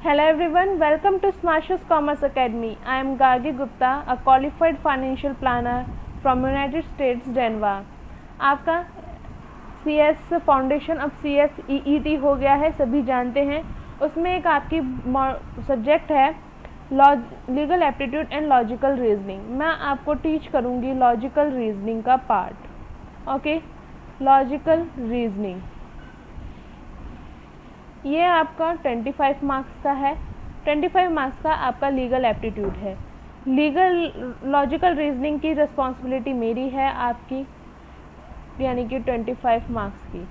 Hello everyone, welcome to Smashes Commerce Academy. I am Gargi Gupta, a qualified financial planner from United States, Denver. आपका CS foundation अब CS EET हो गया है, सभी जानते हैं। उसमें एक आपकी सब्जेक्ट है legal aptitude and logical reasoning. मैं आपको टीच करूँगी लॉजिकल रीजनिंग का पार्ट। ओके, लॉजिकल रीजनिंग ये आपका 25 मार्क्स का है। 25 मार्क्स का आपका लीगल एप्टीट्यूड है। लॉजिकल रीजनिंग की रिस्पॉन्सिबिलिटी मेरी है आपकी, यानी कि 25 मार्क्स की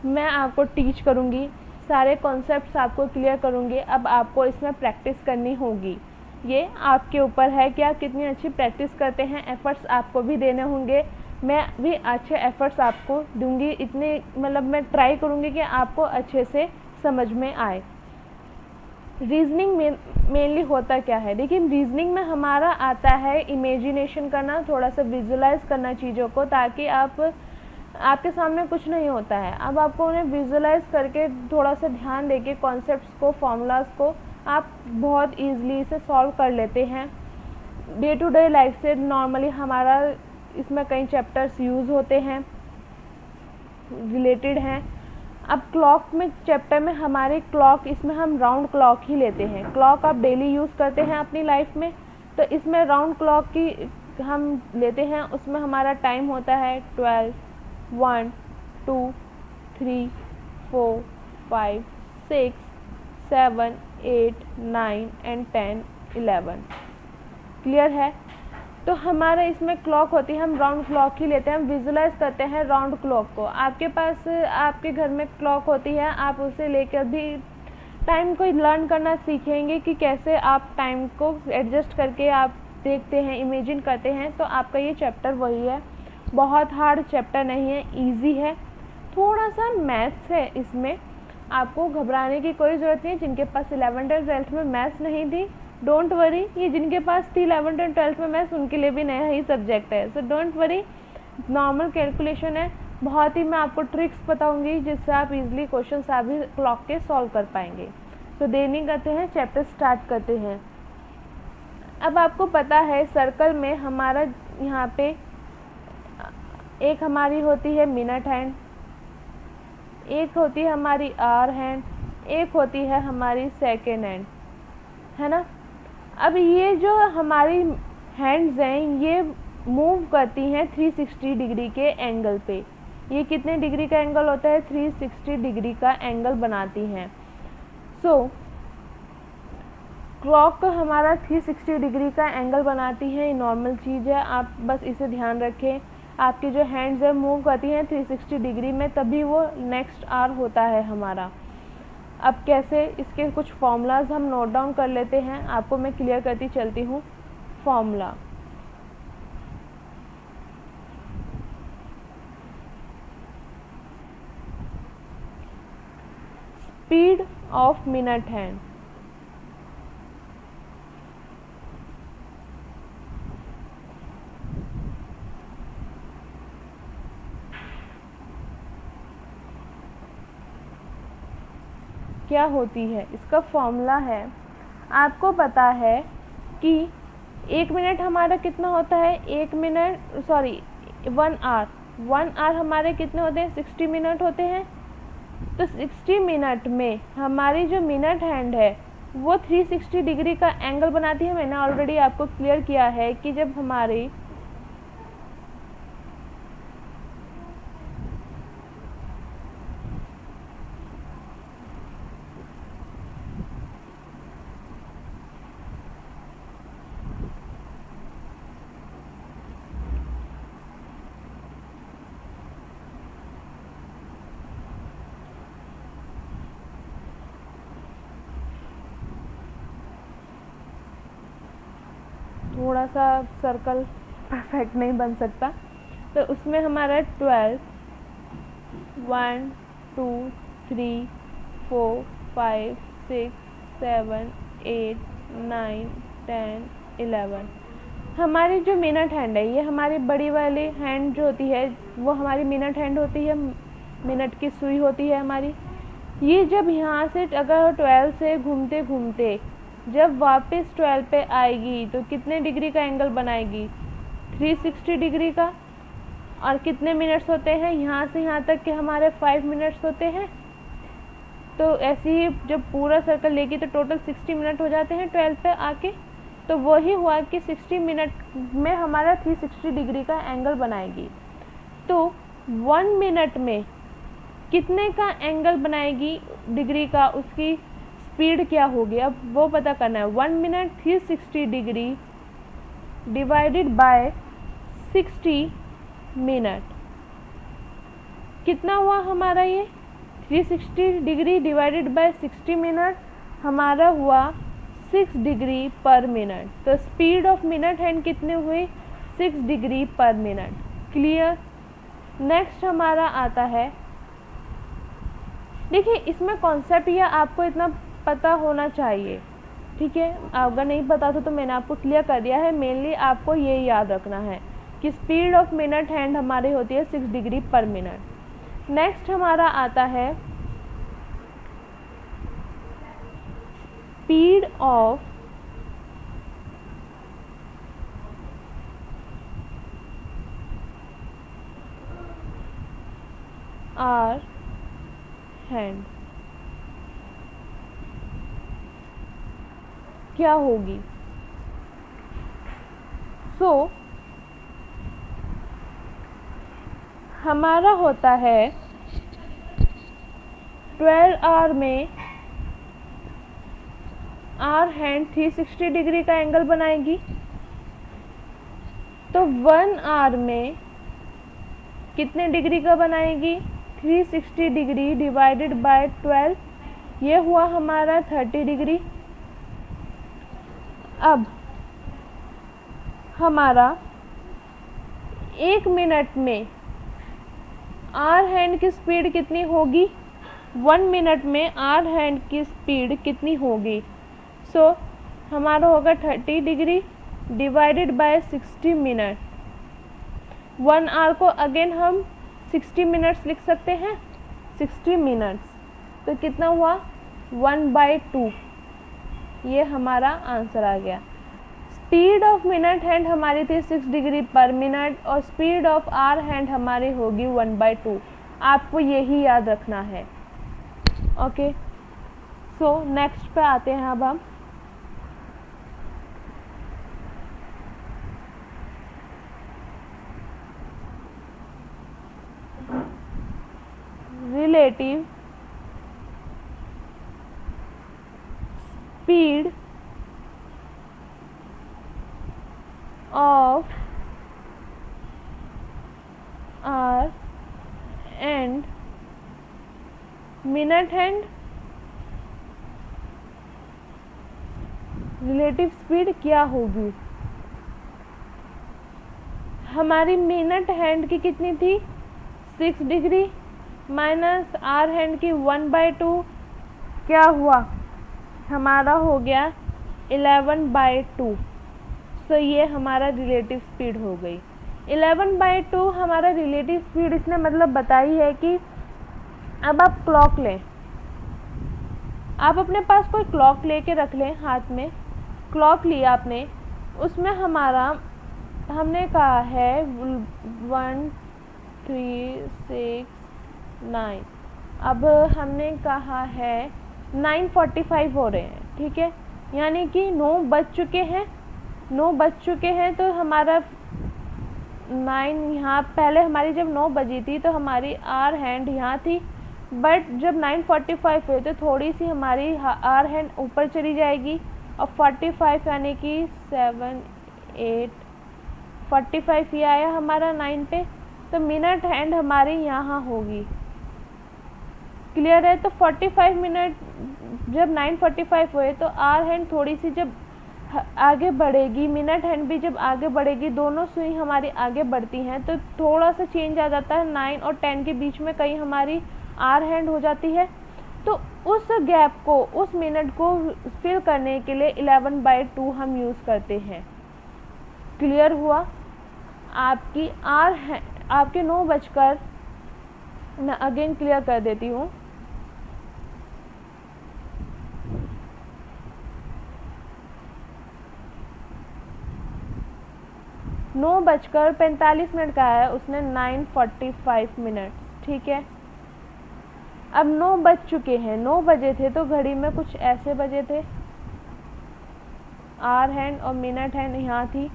मैं आपको टीच करूँगी, सारे कॉन्सेप्ट्स आपको क्लियर करूँगी। अब आपको इसमें प्रैक्टिस करनी होगी, ये आपके ऊपर है कि आप कितनी अच्छी प्रैक्टिस करते हैं। एफ़र्ट्स आपको भी देने होंगे, मैं भी अच्छे एफ़र्ट्स आपको दूंगी। इतने मैं ट्राई करूँगी कि आपको अच्छे से समझ में आए। रीजनिंग में मेनली होता क्या है, देखिए रीजनिंग में हमारा आता है इमेजिनेशन करना, थोड़ा सा विजुलाइज करना चीज़ों को, ताकि आपके सामने कुछ नहीं होता है। अब आपको उन्हें विजुलाइज करके थोड़ा सा ध्यान देके कॉन्सेप्ट्स को, फॉर्मूलाज को आप बहुत ईजिली इसे सॉल्व कर लेते हैं। डे टू डे लाइफ से नॉर्मली हमारा इसमें कई चैप्टर्स यूज़ होते हैं, रिलेटेड हैं। अब क्लॉक में चैप्टर में हमारे क्लॉक, इसमें हम राउंड क्लॉक ही लेते हैं। क्लॉक आप डेली यूज़ करते हैं अपनी लाइफ में, तो इसमें राउंड क्लॉक की हम लेते हैं। उसमें हमारा टाइम होता है 12, 1, 2, 3, 4, 5, 6, 7, 8, 9 एंड 10, 11। क्लियर है? तो हमारा इसमें क्लॉक होती है, हम राउंड क्लॉक ही लेते हैं, हम विजुलाइज करते हैं राउंड क्लॉक को। आपके पास आपके घर में क्लॉक होती है, आप उसे लेकर भी टाइम को लर्न करना सीखेंगे कि कैसे आप टाइम को एडजस्ट करके आप देखते हैं, इमेजिन करते हैं। तो आपका ये चैप्टर वही है, बहुत हार्ड चैप्टर नहीं है, ईजी है। थोड़ा सा मैथ्स है इसमें, आपको घबराने की कोई ज़रूरत नहीं। जिनके पास 11th और 12th में मैथ्स नहीं थी, डोंट वरी। ये जिनके पास थी 11th और 12th में मैथ्स, उनके लिए भी नया ही सब्जेक्ट है, so don't worry. Normal calculation है, बहुत ही मैं आपको ट्रिक्स बताऊंगी जिससे आप इजीली क्वेश्चन आप भी क्लॉक के सॉल्व कर पाएंगे। सो देर नहीं करते हैं, चैप्टर स्टार्ट करते हैं। अब आपको पता है सर्कल में हमारा यहाँ पे एक हमारी होती है मिनट हैंड, एक होती है हमारी आवर हैंड, एक होती है हमारी सेकेंड हैंड, है ना। अब ये जो हमारी हैंड्स हैं, ये मूव करती हैं 360 डिग्री के एंगल पे। ये कितने डिग्री का एंगल होता है? 360 डिग्री का एंगल बनाती हैं। सो क्लॉक हमारा 360 डिग्री का एंगल बनाती है, ये नॉर्मल चीज़ है, आप बस इसे ध्यान रखें। आपकी जो हैंड्स है मूव करती हैं 360 डिग्री में, तभी वो नेक्स्ट आवर होता है हमारा। अब कैसे, इसके कुछ फॉर्मूलाज हम नोट डाउन कर लेते हैं, आपको मैं क्लियर करती चलती हूँ। Formula, speed of minute hand, क्या होती है? इसका फॉर्मूला है, आपको पता है कि 1 मिनट हमारा कितना होता है? 1 आवर हमारे कितने होते हैं? 60 मिनट होते हैं। तो 60 मिनट में हमारी जो मिनट हैंड है वो 360 डिग्री का एंगल बनाती है। मैंने ऑलरेडी आपको क्लियर किया है कि जब हमारी थोड़ा सा सर्कल परफेक्ट नहीं बन सकता, तो उसमें हमारा 12, 1, 2, 3, 4, 5, 6, 7, 8, 9, 10, 11 हमारी जो मिनट हैंड है, ये हमारी बड़ी वाली हैंड जो होती है वो हमारी मिनट हैंड होती है, मिनट की सुई होती है हमारी। ये जब यहाँ से अगर 12 से घूमते घूमते जब वापस 12 पे आएगी तो कितने डिग्री का एंगल बनाएगी? 360 डिग्री का। और कितने मिनट्स होते हैं? यहाँ से यहाँ तक के हमारे 5 मिनट्स होते हैं। तो ऐसे ही जब पूरा सर्कल लेगी तो टोटल 60 मिनट हो जाते हैं 12 पे आके। तो वही हुआ कि 60 मिनट में हमारा 360 डिग्री का एंगल बनाएगी। तो 1 मिनट में कितने का एंगल बनाएगी डिग्री का, उसकी स्पीड क्या होगी, अब वो पता करना है। 1 minute 360 degree divided by 60 minute कितना हुआ हमारा? ये 360 डिग्री डिवाइडेड बाय 60 मिनट हमारा हुआ 6 डिग्री पर मिनट। तो स्पीड ऑफ मिनट हैंड कितने हुए? 6 डिग्री पर मिनट। क्लियर? नेक्स्ट हमारा आता है, देखिए इसमें कॉन्सेप्ट या आपको इतना पता होना चाहिए, ठीक है। अगर नहीं पता तो मैंने आपको क्लियर कर दिया है। मेनली आपको ये याद रखना है कि स्पीड ऑफ मिनट हैंड हमारी होती है 6 डिग्री पर मिनट। नेक्स्ट हमारा आता है स्पीड ऑफ आवर हैंड क्या होगी? हमारा होता है 12 आवर में आवर हैंड 360 डिग्री का एंगल बनाएगी। तो 1 आवर में कितने डिग्री का बनाएगी? 360 डिग्री डिवाइडेड बाय 12, ये हुआ हमारा 30 डिग्री। अब हमारा 1 मिनट में आवर हैंड की स्पीड कितनी होगी? 1 मिनट में आवर हैंड की स्पीड कितनी होगी? हमारा होगा 30 degree divided by 60 minute. 1 hour को अगेन हम 60 मिनट्स लिख सकते हैं, 60 मिनट्स। तो कितना हुआ? 1/2। ये हमारा आंसर आ गया। स्पीड ऑफ मिनट हैंड हमारी थी 6 डिग्री पर मिनट और स्पीड ऑफ आवर हैंड हमारी होगी 1/2। आपको यही याद रखना है। ओके, नेक्स्ट पे आते हैं अब हम। Relative speed of hour and minute hand relative speed क्या होगी? हमारी मिनट हैंड की कितनी थी? 6 डिग्री माइनस आवर हैंड की 1/2, क्या हुआ? हमारा हो गया 11/2। तो ये हमारा रिलेटिव स्पीड हो गई। 11/2 हमारा रिलेटिव स्पीड इसने मतलब बताई है कि अब आप क्लॉक लें, आप अपने पास कोई क्लॉक लेके रख लें हाथ में। क्लॉक लिया आपने, उसमें हमारा हमने कहा है 1 3 6 9, अब हमने कहा है 9:45 हो रहे हैं, ठीक है। यानी कि 9 बज चुके हैं, 9 बज चुके हैं। तो हमारा 9 यहाँ पहले हमारी जब 9 बजी थी तो हमारी आवर हैंड यहाँ थी, बट जब 9:45 हुए तो थोड़ी सी हमारी आवर हैंड ऊपर चली जाएगी और 45 यानी कि 7 8 45 ये आया हमारा 9 पे। तो मिनट हैंड हमारी यहाँ होगी। क्लियर है? तो 45 मिनट जब 9:45 हुए तो आवर हैंड थोड़ी सी जब आगे बढ़ेगी, मिनट हैंड भी जब आगे बढ़ेगी, दोनों सुई हमारी आगे बढ़ती हैं तो थोड़ा सा चेंज आ जाता है। 9 और 10 के बीच में कहीं हमारी आवर हैंड हो जाती है। तो उस गैप को, उस मिनट को फिल करने के लिए 11/2 हम यूज़ करते हैं। क्लियर हुआ? आपकी आपके 9 बजकर, मैं अगेन क्लियर कर देती हूँ, 9:45 का है, उसने 9:45 मिनट, ठीक है। अब 9 बज चुके हैं, 9 बजे थे तो घड़ी में कुछ ऐसे बजे थे, आवर हैंड और मिनट हैंड यहाँ थी,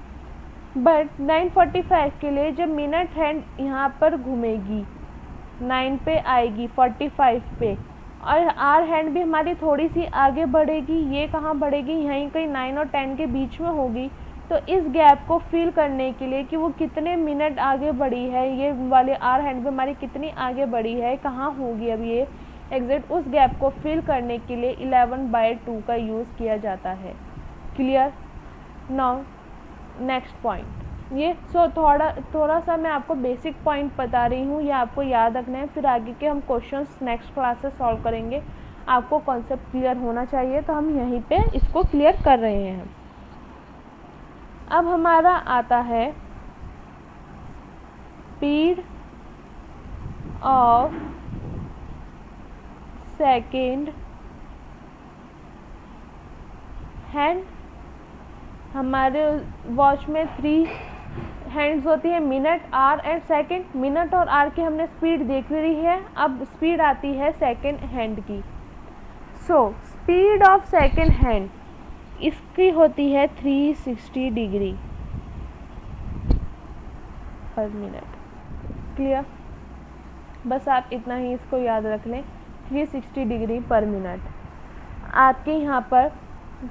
बट 9:45 के लिए जब मिनट हैंड यहाँ पर घूमेगी 9 पे आएगी 45 पे, और आवर हैंड भी हमारी थोड़ी सी आगे बढ़ेगी, ये कहाँ बढ़ेगी, यहीं कहीं 9 और 10 के बीच में होगी। तो इस गैप को फिल करने के लिए कि वो कितने मिनट आगे बढ़ी है, ये वाले आवर हैंड भी हमारी कितनी आगे बढ़ी है, कहाँ होगी अब ये एग्जैक्ट, उस गैप को फिल करने के लिए 11/2 का यूज़ किया जाता है। क्लियर? नाउ नेक्स्ट पॉइंट, ये थोड़ा सा मैं आपको बेसिक पॉइंट बता रही हूँ, ये आपको याद रखना है, फिर आगे के हम क्वेश्चंस नेक्स्ट क्लास से सॉल्व करेंगे। आपको कॉन्सेप्ट क्लियर होना चाहिए, तो हम यहीं पे इसको क्लियर कर रहे हैं। अब हमारा आता है स्पीड ऑफ सेकेंड हैंड। हमारे वॉच में 3 हैंड्स होती है, minute, our and second. Minute और आवर की हमने स्पीड देख ली है, अब स्पीड आती है सेकंड हैंड की। So speed of second hand इसकी होती है 360 डिग्री पर मिनट। क्लियर? बस आप इतना ही इसको याद रख लें, 360 डिग्री पर मिनट। आपके यहाँ पर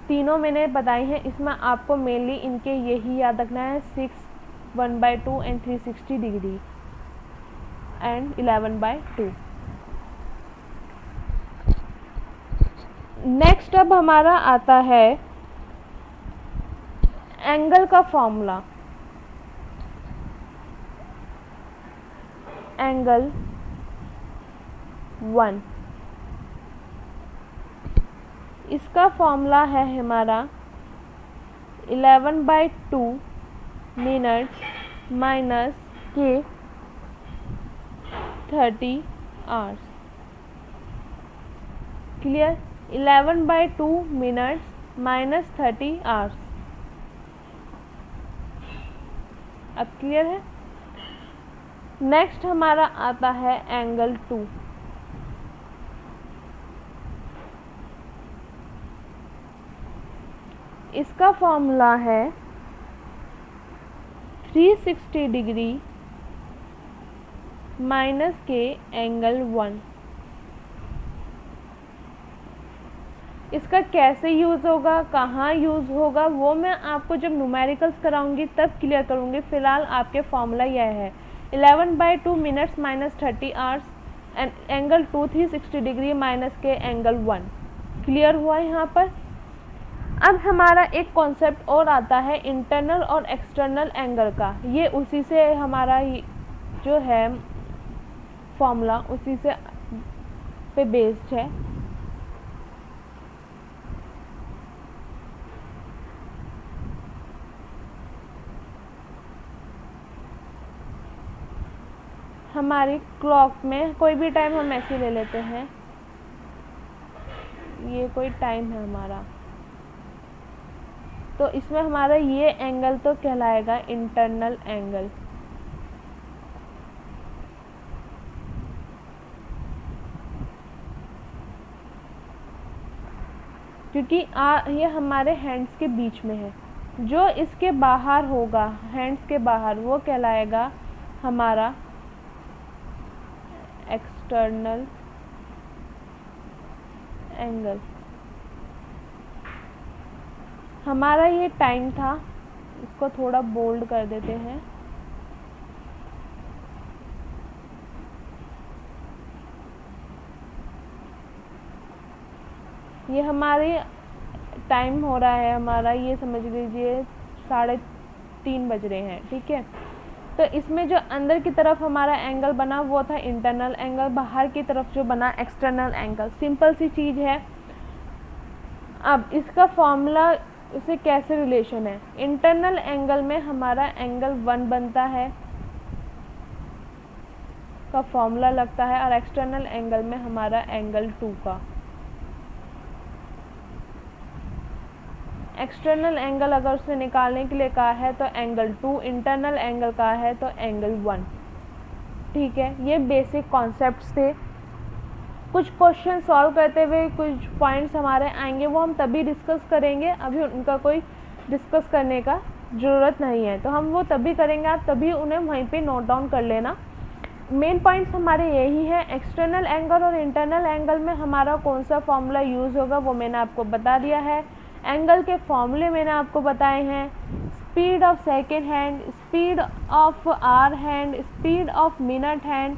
तीनों मैंने बताई हैं, इसमें आपको मेनली इनके यही याद रखना है, 6, 1/2 एंड 360 डिग्री एंड 11/2। नेक्स्ट अब हमारा आता है एंगल का फॉर्मूला। एंगल 1, इसका फॉर्मूला है हमारा 11/2 मिनट्स माइनस के 30 hours. Clear? 11/2 minutes minus 30 hours. अब क्लियर है? नेक्स्ट हमारा आता है एंगल 2। इसका फॉर्मूला है 360 डिग्री माइनस के एंगल 1। इसका कैसे यूज़ होगा, कहाँ यूज़ होगा, वो मैं आपको जब न्यूमेरिकल्स कराऊंगी तब क्लियर करूंगी। फ़िलहाल आपके फॉर्मूला यह है 11/2 minutes minus 30 hours and angle 2 360 degree minus के एंगल 1। क्लियर हुआ यहाँ पर? अब हमारा एक कॉन्सेप्ट और आता है इंटरनल और एक्सटर्नल एंगल का। ये उसी से हमारा जो है फॉर्मूला उसी से पे बेस्ड है। हमारी क्लॉक में कोई भी टाइम हम ऐसे ले लेते हैं, ये कोई टाइम है हमारा, तो इसमें हमारा ये एंगल तो कहलाएगा इंटरनल एंगल। क्योंकि ये हमारे हैंड्स के बीच में है, जो इसके बाहर होगा हैंड्स के बाहर वो कहलाएगा हमारा एक्सटर्नल एंगल। हमारा ये टाइम था, इसको थोड़ा बोल्ड कर देते हैं। ये हमारे टाइम हो रहा है हमारा, ये समझ लीजिए 3:30 बज रहे हैं, ठीक है। तो इसमें जो अंदर की तरफ हमारा एंगल बना वो था इंटरनल एंगल, बाहर की तरफ जो बना एक्सटर्नल एंगल। सिंपल सी चीज़ है। अब इसका फॉर्मूला उसे कैसे रिलेशन है, इंटरनल एंगल में हमारा एंगल 1 बनता है का फॉर्मूला लगता है, और एक्सटर्नल एंगल में हमारा एंगल 2 का। एक्सटर्नल एंगल अगर उसे निकालने के लिए कहा है तो एंगल 2, इंटरनल एंगल कहा है तो एंगल 1। ठीक है, ये बेसिक कॉन्सेप्ट्स थे। कुछ क्वेश्चन सॉल्व करते हुए कुछ पॉइंट्स हमारे आएंगे, वो हम तभी डिस्कस करेंगे, अभी उनका कोई डिस्कस करने का ज़रूरत नहीं है, तो हम वो तभी करेंगे, आप तभी उन्हें वहीं पे नोट डाउन कर लेना। मेन पॉइंट्स हमारे यही हैं। एक्सटर्नल एंगल और इंटरनल एंगल में हमारा कौन सा फॉर्मूला यूज़ होगा वो मैंने आपको बता दिया है। एंगल के फॉर्मूले मैंने आपको बताए हैं। Speed of second hand, speed of hour hand, speed of minute hand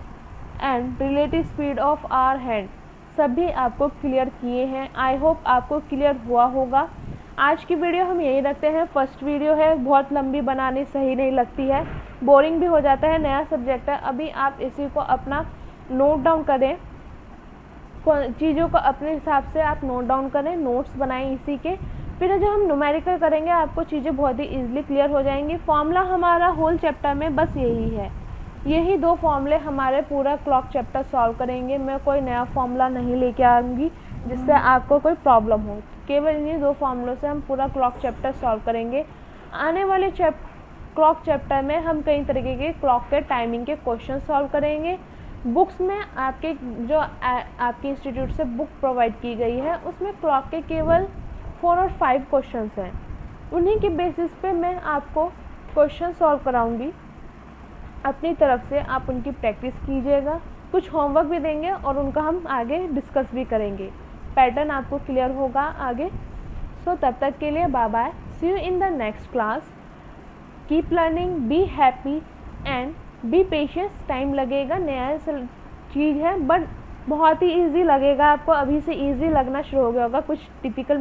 and relative speed of hour hand, सभी आपको क्लियर किए हैं। आई होप आपको क्लियर हुआ होगा। आज की वीडियो हम यही रखते हैं, फर्स्ट वीडियो है, बहुत लंबी बनानी सही नहीं लगती है, बोरिंग भी हो जाता है, नया सब्जेक्ट है। अभी आप इसी को अपना नोट डाउन करें, चीज़ों को अपने हिसाब से आप नोट डाउन करें, नोट्स बनाएं इसी के। फिर जब हम न्यूमेरिकल करेंगे आपको चीज़ें बहुत ही ईजिली क्लियर हो जाएंगी। फॉर्मूला हमारा होल चैप्टर में बस यही है, यही 2 फॉर्मूले हमारे पूरा क्लॉक चैप्टर सॉल्व करेंगे। मैं कोई नया फॉर्मूला नहीं लेके आऊँगी जिससे आपको कोई प्रॉब्लम हो, केवल इन्हीं 2 फॉर्मूलों से हम पूरा क्लॉक चैप्टर सॉल्व करेंगे। आने वाले क्लॉक चैप्टर में हम कई तरीके के क्लॉक के टाइमिंग के क्वेश्चन सॉल्व करेंगे। बुक्स में आपके जो आपके इंस्टीट्यूट से बुक प्रोवाइड की गई है उसमें क्लॉक के केवल 4 और 5 क्वेश्चंस हैं, उन्हीं के बेसिस पे मैं आपको क्वेश्चन सॉल्व कराऊंगी। अपनी तरफ से आप उनकी प्रैक्टिस कीजिएगा, कुछ होमवर्क भी देंगे और उनका हम आगे डिस्कस भी करेंगे, पैटर्न आपको क्लियर होगा आगे। सो तब तक के लिए bye bye, see you in the next class. Keep learning, be happy and be patience. Time लगेगा, नया चीज़ है बट बहुत ही ईजी लगेगा आपको, अभी से ईजी लगना शुरू हो गया होगा। कुछ टिपिकल